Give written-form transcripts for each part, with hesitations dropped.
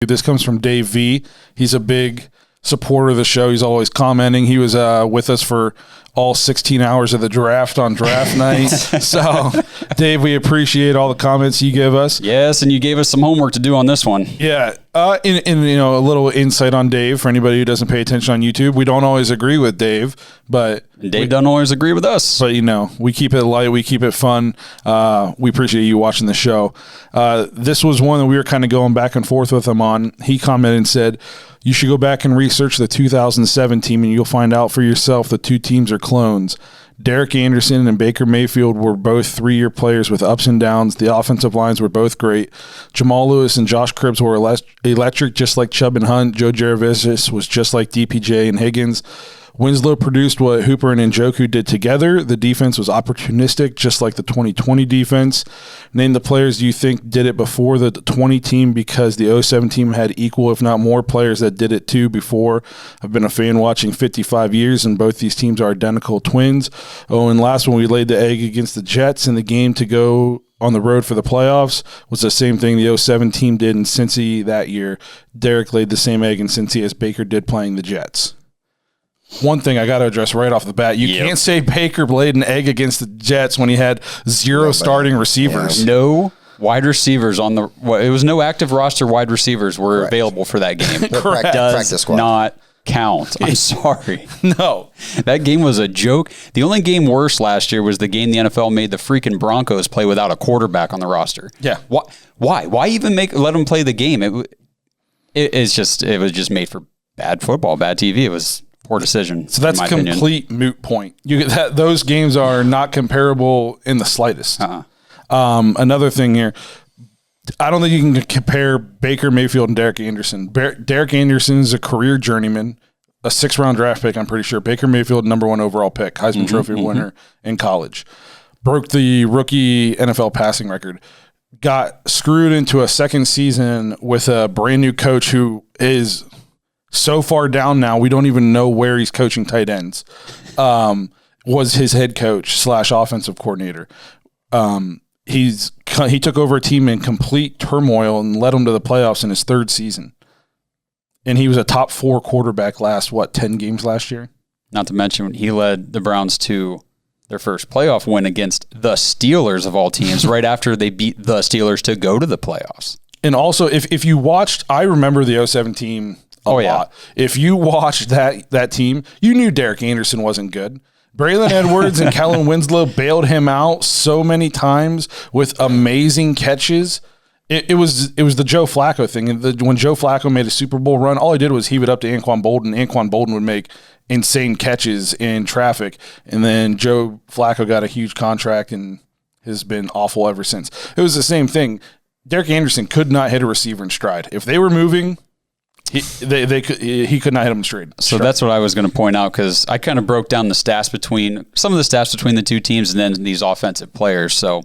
This comes from Dave V. He's a big supporter of the show. He's always commenting. He was with us for all 16 hours of the draft on draft night. So, Dave, we appreciate all the comments you give us. Yes, and you gave us some homework to do on this one. Yeah, in a little insight on Dave for anybody who doesn't pay attention on YouTube. We don't always agree with Dave, but Dave doesn't always agree with us. But we keep it light, we keep it fun. We appreciate you watching the show. This was one that we were kind of going back and forth with him on. He commented and said, "You should go back and research the 2007 team, and you'll find out for yourself the two teams are clones. Derek Anderson and Baker Mayfield were both 3-year players with ups and downs. The offensive lines were both great. Jamal Lewis and Josh Cribbs were electric, just like Chubb and Hunt. Joe Jaravicis was just like DPJ and Higgins. Winslow produced what Hooper and Njoku did together. The defense was opportunistic, just like the 2020 defense. Name the players you think did it before the 20 team, because the 07 team had equal, if not more, players that did it too before. I've been a fan watching 55 years, and both these teams are identical twins. Oh, and last one, we laid the egg against the Jets in the game to go on the road for the playoffs. Was the same thing the 07 team did in Cincy that year. Derek laid the same egg in Cincy as Baker did playing the Jets." One thing I got to address right off the bat, you can't say Baker laid an egg against the Jets when he had zero starting receivers. Yeah. No wide receivers it was no active roster wide receivers were available for that game. Correct. Does not count. I'm sorry. No. That game was a joke. The only game worse last year was the game the NFL made the freaking Broncos play without a quarterback on the roster. Yeah. Why? Why even let them play the game? It was just made for bad football, bad TV. It was poor decision. So that's a complete moot point. Those games are not comparable in the slightest. Another thing here, I don't think you can compare Baker Mayfield and Derek Anderson. Derek Anderson is a career journeyman, a 6th-round draft pick, I'm pretty sure. Baker Mayfield, number 1 overall pick, Heisman Trophy winner in college. Broke the rookie NFL passing record. Got screwed into a second season with a brand new coach who is so far down now, we don't even know where he's coaching tight ends. Was his head coach / offensive coordinator. He took over a team in complete turmoil and led them to the playoffs in his 3rd season. And he was a top 4 quarterback last, 10 games last year? Not to mention, he led the Browns to their first playoff win against the Steelers of all teams right after they beat the Steelers to go to the playoffs. And also, if you watched, I remember the 07 team a lot. If you watched that team, you knew Derek Anderson wasn't good. Braylon Edwards and Kellen Winslow bailed him out so many times with amazing catches. It was the Joe Flacco thing. When Joe Flacco made a Super Bowl run, all he did was heave it up to Anquan Bolden. Anquan Bolden would make insane catches in traffic, and then Joe Flacco got a huge contract and has been awful ever since. It was the same thing. Derek Anderson could not hit a receiver in stride. If they were moving, he could not hit them straight. So that's what I was going to point out, because I kind of broke down some of the stats between the two teams and then these offensive players. So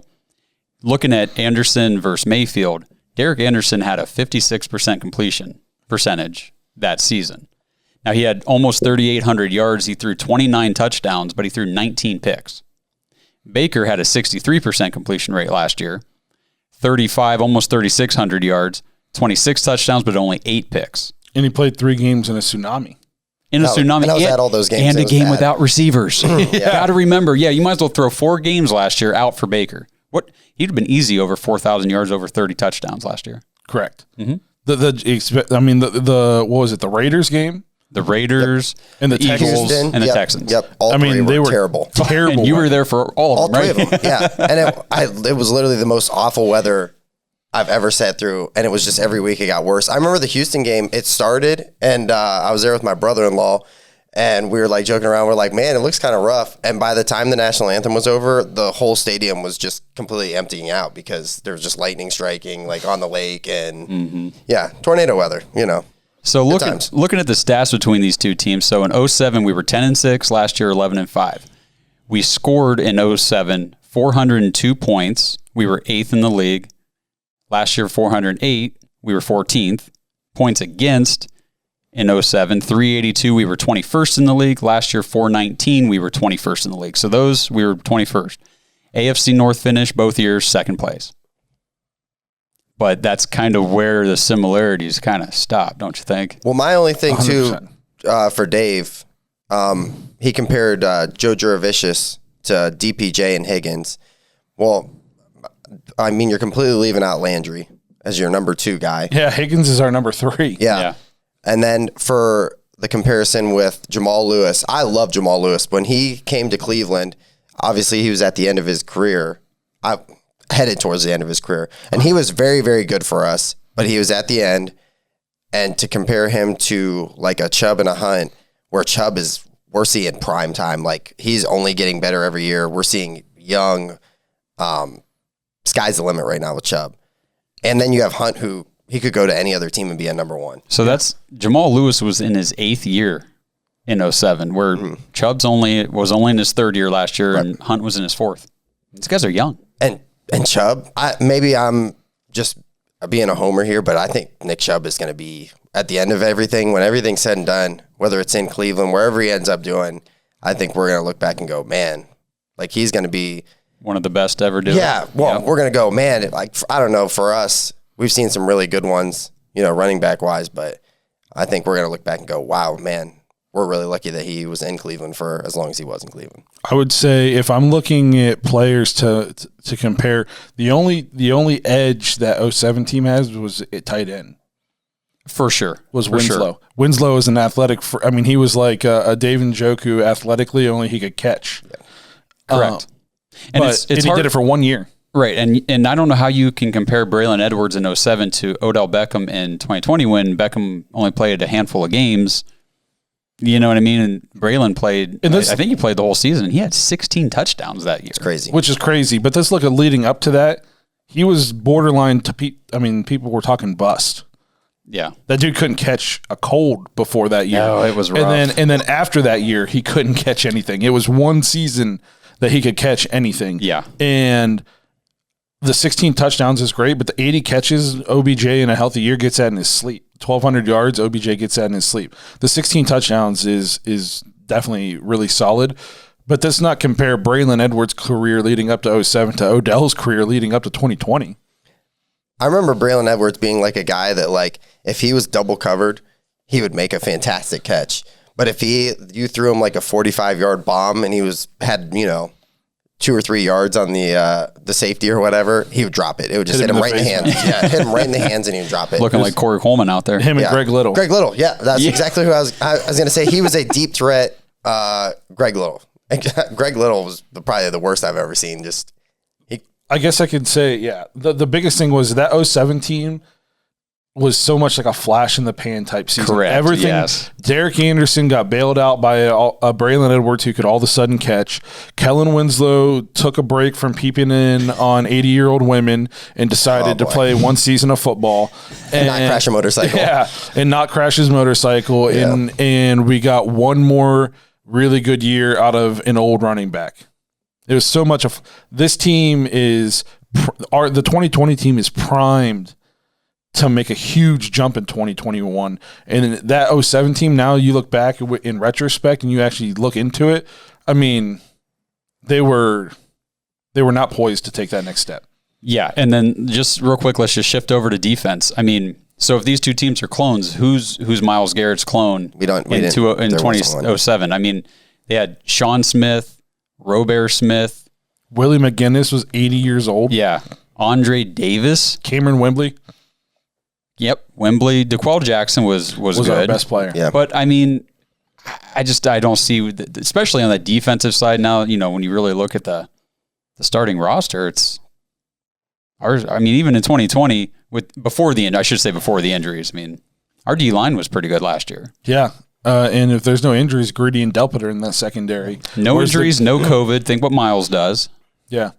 looking at Anderson versus Mayfield, Derek Anderson had a 56% completion percentage that season. Now, he had almost 3,800 yards. He threw 29 touchdowns, but he threw 19 picks. Baker had a 63% completion rate last year, almost 3,600 yards, 26 touchdowns, but only 8 picks. And he played 3 games in a tsunami. And I was at all those games. And a game without receivers. Got to remember, you might as well throw 4 games last year out for Baker. He'd have been easy over 4,000 yards, over 30 touchdowns last year. Correct. Mm-hmm. What was it? The Raiders game? The Raiders and the Eagles and the Texans. Yep. All three were terrible. Terrible. And you were there for all of them, right? 3 of them. Yeah. And it was literally the most awful weather I've ever sat through, and it was just every week it got worse. I remember the Houston game, it started, and I was there with my brother-in-law, and we were like joking around. We're like, man, it looks kind of rough. And by the time the national anthem was over, the whole stadium was just completely emptying out because there was just lightning striking like on the lake and tornado weather, So looking at the stats between these two teams, so in 07 we were 10-6, last year 11-5. We scored in 07 402 points. We were 8th in the league. Last year 408, we were 14th. Points against in 07 382, we were 21st in the league. Last year 419, we were 21st in the league. So those, we were 21st. AFC North finish both years 2nd place. But that's kind of where the similarities kind of stop, don't you think? Well, my only thing, 100%. too, for Dave, he compared Joe Juravicius to DPJ and Higgins. Well, I mean, you're completely leaving out Landry as your number 2 guy. Yeah, Higgins is our number 3. Yeah. And then for the comparison with Jamal Lewis, I love Jamal Lewis. When he came to Cleveland, obviously he was at the end of his career. Headed towards the end of his career. And he was very, very good for us, but he was at the end. And to compare him to like a Chubb and a Hunt, where Chubb we're seeing prime time. Like he's only getting better every year. We're seeing young, sky's the limit right now with Chubb. And then you have Hunt, who he could go to any other team and be a number 1. So that's Jamal Lewis was in his 8th year in 2007, where Chubb's was only in his 3rd year last year, and Hunt was in his 4th. These guys are young. And Chubb, maybe I'm just being a homer here, but I think Nick Chubb is going to be at the end of everything, when everything's said and done, whether it's in Cleveland, wherever he ends up doing, I think we're going to look back and go, man, like he's going to be one of the best to ever do it. Yeah, well, we're going to go, man, like, I don't know, for us, we've seen some really good ones, running back wise, but I think we're going to look back and go, wow, man, we're really lucky that he was in Cleveland for as long as he was in Cleveland. I would say if I'm looking at players to compare, the only edge that 2007 team has was at tight end. For sure. Was For Winslow. sure. Winslow is an athletic. He was like a Dave Njoku athletically, only he could catch. Yeah. Correct. And he did it for 1 year. Right, and I don't know how you can compare Braylon Edwards in 2007 to Odell Beckham in 2020 when Beckham only played a handful of games. You know what I mean? And Braylon played, I think he played the whole season. He had 16 touchdowns that year. It's crazy. Which is crazy. But let's look at leading up to that. He was borderline people were talking bust. Yeah. That dude couldn't catch a cold before that year. No, it was rough. And then after that year, he couldn't catch anything. It was one season that he could catch anything. Yeah. And the 16 touchdowns is great, but the 80 catches OBJ in a healthy year gets that in his sleep. 1,200 yards, OBJ gets that in his sleep. The 16 touchdowns is definitely really solid, but let's not compare Braylon Edwards' career leading up to 2007 to Odell's career leading up to 2020. I remember Braylon Edwards being like a guy that, like, if he was double covered, he would make a fantastic catch. But if you threw him like a 45-yard bomb and he had 2 or 3 yards on the safety or whatever, he would drop it. It would just hit him right in the hands. Yeah, hit him right in the hands and he would drop it. Looking like Corey Coleman out there. Him and Greg Little. Greg Little, yeah. That's exactly who I was going to say. He was a deep threat, Greg Little. Greg Little was probably the worst I've ever seen. I guess I could say, yeah. The biggest thing was that 2007 team was so much like a flash in the pan type season. Correct. Everything. Yes. Derek Anderson got bailed out by a Braylon Edwards who could all of a sudden catch. Kellen Winslow took a break from peeping in on 80-year-old women and decided to play one season of football and not crash a motorcycle. Yeah, and not crash his motorcycle. Yeah. And we got one more really good year out of an old running back. It was so much of this team is the 2020 team is primed to make a huge jump in 2021. And that 2007 team, now you look back in retrospect and you actually look into it, I mean, they were not poised to take that next step. Yeah, and then just real quick, let's just shift over to defense. I mean, so if these two teams are clones, who's Myles Garrett's clone in 2007? I mean, they had Sean Smith, Robaire Smith. Willie McGinnis was 80 years old. Yeah. Andre Davis. Cameron Wembley. Yep, Wembley. DeQuell Jackson was good. Our best player. Yeah. But, I mean, I don't see, especially on the defensive side now, when you really look at the starting roster, it's ours. I mean, even in 2020, before the injuries, I mean, our D-line was pretty good last year. Yeah. And if there's no injuries, Greedy and Delpit are in that secondary. No injuries, no COVID. Think what Myles does. Yeah.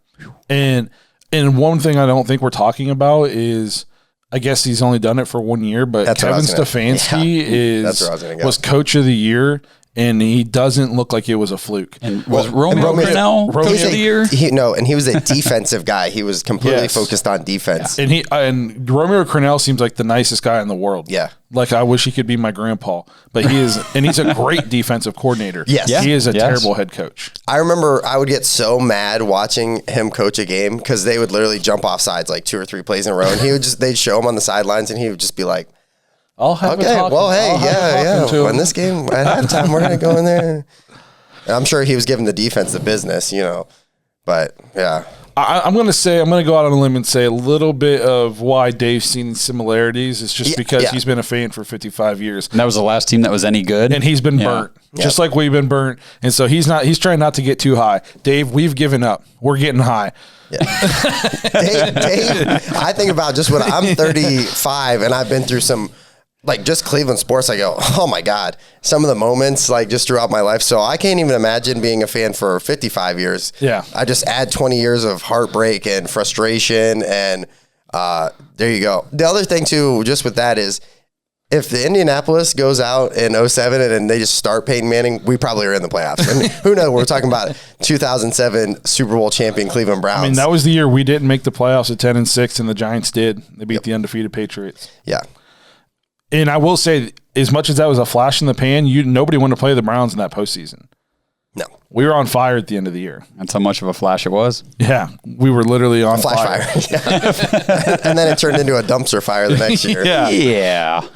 And one thing I don't think we're talking about is, I guess he's only done it for 1 year, but Kevin Stefanski was coach of the year and he doesn't look like it was a fluke. And was Romeo Crennel coach of the year? And he was a defensive guy. He was completely focused on defense. Yeah. And Romeo Crennel seems like the nicest guy in the world. Yeah. Like, I wish he could be my grandpa, but he is, and he's a great defensive coordinator. Yes. He is a terrible head coach. I remember I would get so mad watching him coach a game because they would literally jump off sides like 2 or 3 plays in a row, and they'd show him on the sidelines, and he would just be like, I'll have When this game at halftime, we're gonna go in there. And I'm sure he was giving the defense the business, but yeah. I'm going to go out on a limb and say a little bit of why Dave's seen similarities is just because he's been a fan for 55 years. And that was the last team that was any good. And he's been burnt, just like we've been burnt. And so he's trying not to get too high. Dave, we've given up. We're getting high. Yeah. Dave, I think about just when I'm 35 and I've been through some, like, just Cleveland sports, I go, oh my God, some of the moments, like, just throughout my life. So I can't even imagine being a fan for 55 years. Yeah. I just add 20 years of heartbreak and frustration. And there you go. The other thing, too, just with that is, if the Indianapolis goes out in 2007 and they just start Peyton Manning, we probably are in the playoffs. And who knows? We're talking about 2007 Super Bowl champion Cleveland Browns. I mean, that was the year we didn't make the playoffs at 10-6, and the Giants did. They beat the undefeated Patriots. Yeah. And I will say, as much as that was a flash in the pan, nobody wanted to play the Browns in that postseason. No. We were on fire at the end of the year. That's how much of a flash it was. Yeah. We were literally on fire. Yeah. And then it turned into a dumpster fire the next year. Yeah.